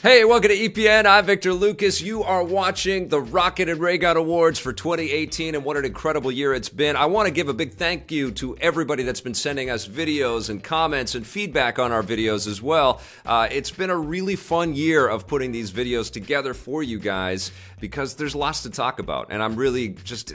Hey, welcome to EPN. I'm Victor Lucas. You are watching the Rocket Raygun Awards for 2018, and what an incredible year it's been. I want to give a big thank you to everybody that's been sending us videos and comments and feedback on our videos as well. It's been a really fun year of putting these videos together for you guys because there's lots to talk about, and I'm really just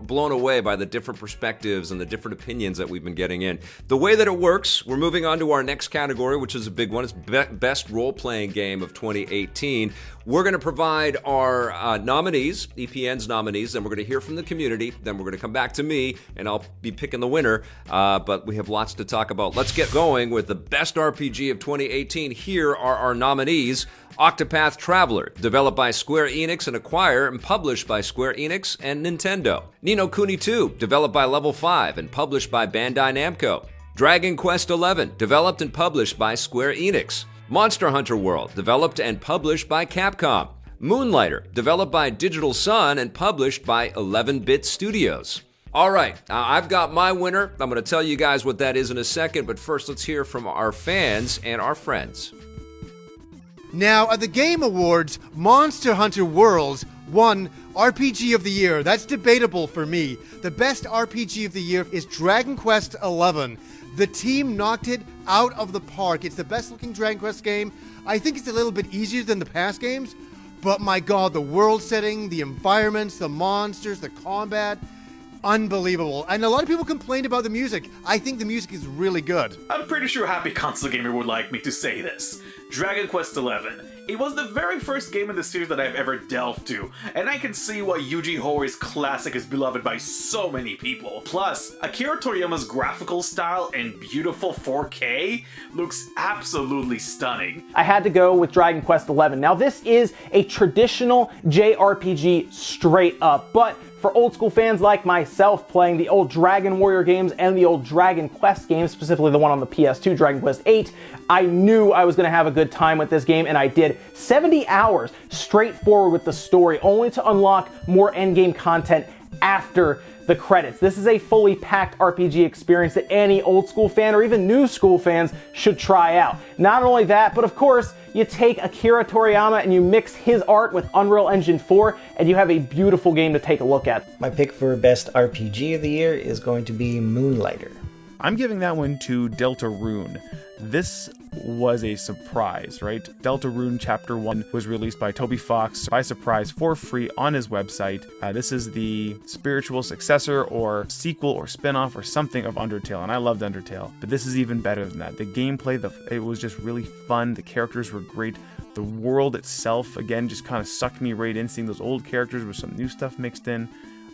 blown away by the different perspectives and the different opinions that we've been getting in. The way that it works, we're moving on to our next category, which is a big one. It's Best Role-Playing Game of 2018. We're going to provide our nominees, EPN's nominees, then we're going to hear from the community, then we're going to come back to me, and I'll be picking the winner, but we have lots to talk about. Let's get going with the Best RPG of 2018. Here are our nominees. Octopath Traveler, developed by Square Enix and acquired and published by Square Enix and Nintendo. No Kuni 2, developed by Level 5 and published by Bandai Namco. Dragon Quest XI, developed and published by Square Enix. Monster Hunter World, developed and published by Capcom. Moonlighter, developed by Digital Sun and published by 11-Bit Studios. All right, I've got my winner. I'm going to tell you guys what that is in a second, but first let's hear from our fans and our friends. Now, at the Game Awards, Monster Hunter Worlds won RPG of the Year. That's debatable for me. The best RPG of the year is Dragon Quest XI. The team knocked it out of the park. It's the best looking Dragon Quest game. I think it's a little bit easier than the past games, but my god, the world setting, the environments, the monsters, the combat, unbelievable. And a lot of people complained about the music. I think the music is really good. I'm pretty sure Happy Console Gamer would like me to say this. Dragon Quest XI. It was the very first game in the series that I've ever delved to, and I can see why Yuji Horii classic is beloved by so many people. Plus, Akira Toriyama's graphical style in beautiful 4K looks absolutely stunning. I had to go with Dragon Quest XI. Now this is a traditional JRPG straight up, but for old school fans like myself playing the old Dragon Warrior games and the old Dragon Quest games, specifically the one on the PS2, Dragon Quest VIII, I knew I was going to have a good time with this game, and I did. 70 hours straight forward with the story, only to unlock more endgame content after the credits. This is a fully packed RPG experience that any old school fan or even new school fans should try out. Not only that, but of course, you take Akira Toriyama and you mix his art with Unreal Engine 4, and you have a beautiful game to take a look at. My pick for Best RPG of the Year is going to be Moonlighter. I'm giving that one to Deltarune. This was a surprise, right? Deltarune Chapter 1 was released by Toby Fox by surprise for free on his website. This is the spiritual successor or sequel or spin-off or something of Undertale, and I loved Undertale. But this is even better than that. The gameplay, it was just really fun. The characters were great. The world itself, again, just kind of sucked me right in, seeing those old characters with some new stuff mixed in.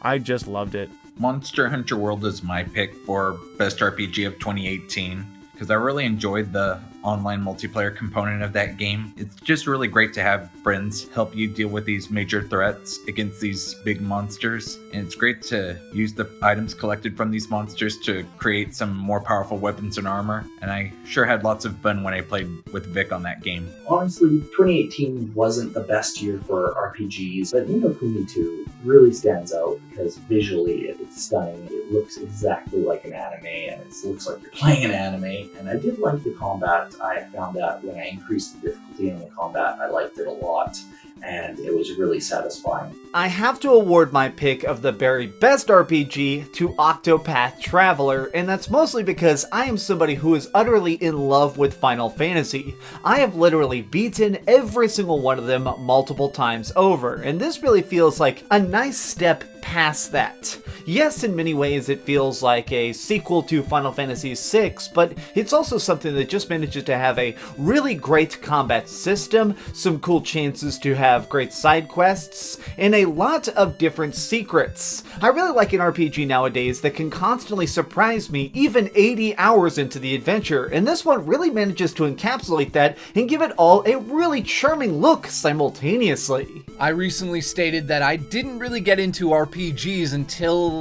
I just loved it. Monster Hunter World is my pick for Best RPG of 2018 because I really enjoyed the online multiplayer component of that game. It's just really great to have friends help you deal with these major threats against these big monsters, and it's great to use the items collected from these monsters to create some more powerful weapons and armor, and I sure had lots of fun when I played with Vic on that game. Honestly, 2018 wasn't the best year for RPGs, but No Kuni 2 really stands out because visually it's stunning. It looks exactly like an anime, and it looks like you're playing an anime, and I did like the combat. I found that when I increased the difficulty in the combat, I liked it a lot, and it was really satisfying. I have to award my pick of the very best RPG to Octopath Traveler, and that's mostly because I am somebody who is utterly in love with Final Fantasy. I have literally beaten every single one of them multiple times over, and this really feels like a nice step past that. Yes, in many ways it feels like a sequel to Final Fantasy VI, but it's also something that just manages to have a really great combat system, some cool chances to have great side quests, and a lot of different secrets. I really like an RPG nowadays that can constantly surprise me even 80 hours into the adventure, and this one really manages to encapsulate that and give it all a really charming look simultaneously. I recently stated that I didn't really get into RPGs until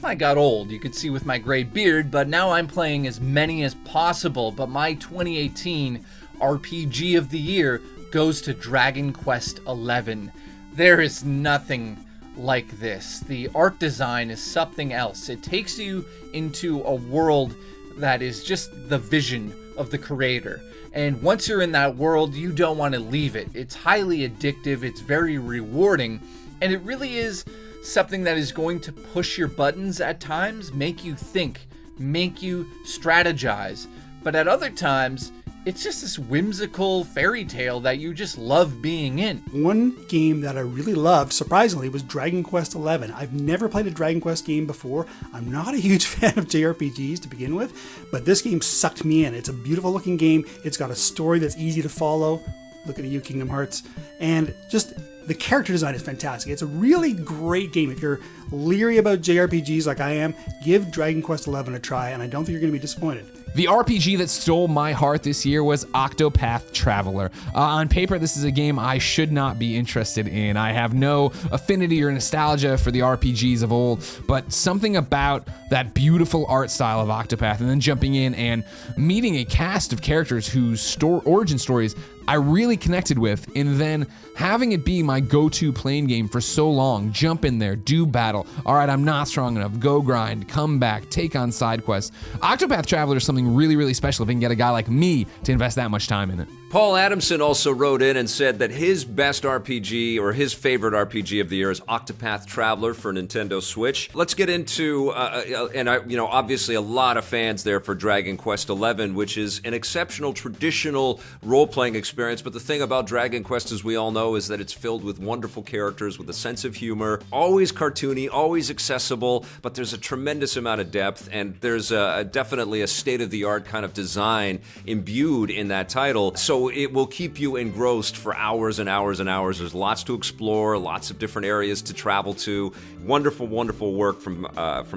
I got old. You could see with my gray beard, but now I'm playing as many as possible. But my 2018 RPG of the year goes to Dragon Quest XI. There is nothing like this. The art design is something else. It takes you into a world that is just the vision of the creator. And once you're in that world, you don't want to leave it. It's highly addictive, it's very rewarding, and it really is something that is going to push your buttons at times, make you think, make you strategize. But at other times, it's just this whimsical fairy tale that you just love being in. One game that I really loved, surprisingly, was Dragon Quest XI. I've never played a Dragon Quest game before. I'm not a huge fan of JRPGs to begin with, but this game sucked me in. It's a beautiful looking game. It's got a story that's easy to follow. Looking at you, Kingdom Hearts. And just the character design is fantastic. It's a really great game. If you're leery about JRPGs like I am, give Dragon Quest XI a try, and I don't think you're going to be disappointed. The RPG that stole my heart this year was Octopath Traveler. On paper, this is a game I should not be interested in. I have no affinity or nostalgia for the RPGs of old, but something about that beautiful art style of Octopath, and then jumping in and meeting a cast of characters whose origin stories I really connected with, and then having it be my go-to playing game for so long. Jump in there, do battle. All right, I'm not strong enough. Go grind, come back, take on side quests. Octopath Traveler is something really, really special if we can get a guy like me to invest that much time in it. Paul Adamson also wrote in and said that his best RPG, or his favorite RPG of the year, is Octopath Traveler for Nintendo Switch. Let's get into, obviously a lot of fans there for Dragon Quest XI, which is an exceptional traditional role-playing experience. But the thing about Dragon Quest, as we all know, is that it's filled with wonderful characters with a sense of humor, always cartoony, always accessible, but there's a tremendous amount of depth, and there's definitely a state-of-the-art kind of design imbued in that title. So it will keep you engrossed for hours and hours and hours. There's lots to explore, lots of different areas to travel to. Wonderful, wonderful work from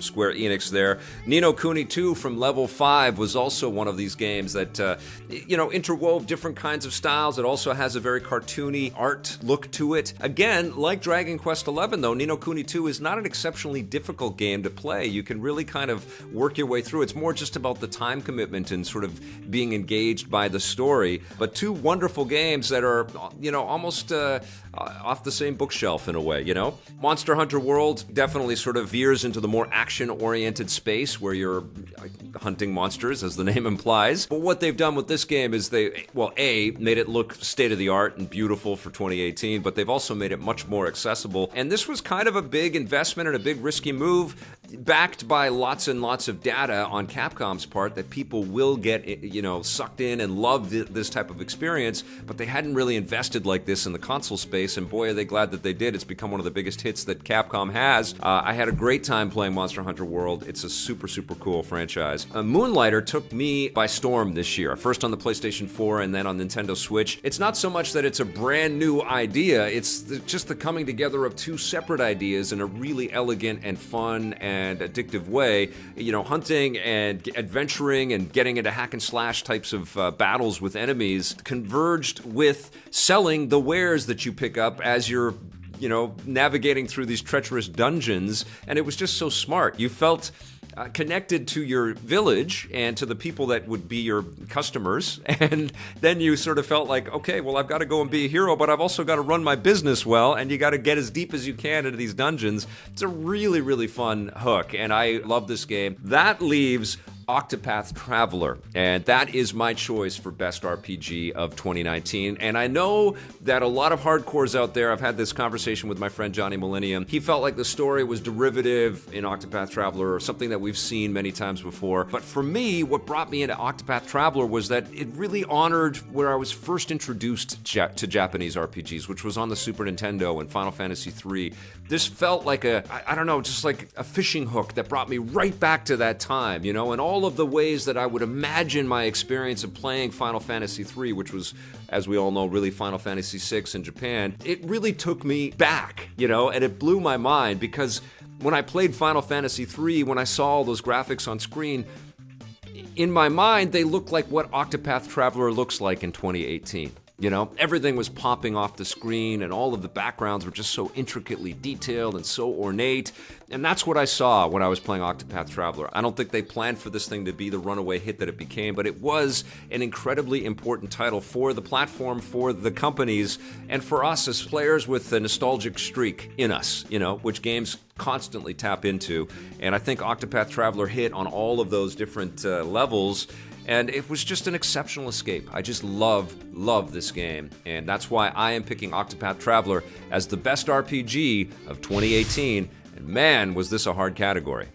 Square Enix there. Ni no Kuni 2 from Level 5 was also one of these games that, interwove different kinds of styles. It also has a very cartoony art look to it. Again, like Dragon Quest XI, though, Ni no Kuni 2 is not an exceptionally difficult game to play. You can really kind of work your way through. It's more just about the time commitment and sort of being engaged by the story. But two wonderful games that are, almost off the same bookshelf in a way, Monster Hunter World definitely sort of veers into the more action-oriented space where you're hunting monsters, as the name implies. But what they've done with this game is they made it look state-of-the-art and beautiful for 2018, but they've also made it much more accessible. And this was kind of a big investment and a big risky move, backed by lots and lots of data on Capcom's part that people will get, sucked in and love this type of experience, but they hadn't really invested like this in the console space, and boy, are they glad that they did. It's become one of the biggest hits that Capcom has. I had a great time playing Monster Hunter World. It's a super, super cool franchise. Moonlighter took me by storm this year, first on the PlayStation 4 and then on Nintendo Switch. It's not so much that it's a brand new idea, it's just the coming together of two separate ideas in a really elegant and fun and addictive way. Hunting and adventuring and getting into hack and slash types of battles with enemies converged with selling the wares that you pick up as you're navigating through these treacherous dungeons, and it was just so smart. You felt connected to your village and to the people that would be your customers, and then you sort of felt like, okay, well, I've got to go and be a hero, but I've also got to run my business well, and you got to get as deep as you can into these dungeons. It's a really, really fun hook, and I love this game. That leaves Octopath Traveler, and that is my choice for Best RPG of 2019. And I know that a lot of hardcores out there, I've had this conversation with my friend Johnny Millennium, he felt like the story was derivative in Octopath Traveler, or something that we've seen many times before. But for me, what brought me into Octopath Traveler was that it really honored where I was first introduced to Japanese RPGs, which was on the Super Nintendo and Final Fantasy III. This felt like just like a fishing hook that brought me right back to that time, and all of the ways that I would imagine my experience of playing Final Fantasy III, which was, as we all know, really Final Fantasy VI in Japan. It really took me back, and it blew my mind, because when I played Final Fantasy III, when I saw all those graphics on screen, in my mind, they looked like what Octopath Traveler looks like in 2018. Everything was popping off the screen, and all of the backgrounds were just so intricately detailed and so ornate. And that's what I saw when I was playing Octopath Traveler. I don't think they planned for this thing to be the runaway hit that it became, but it was an incredibly important title for the platform, for the companies, and for us as players with a nostalgic streak in us, which games constantly tap into. And I think Octopath Traveler hit on all of those different levels. and it was just an exceptional escape. I just love this game, and that's why I am picking Octopath Traveler as the best RPG of 2018, and man, was this a hard category.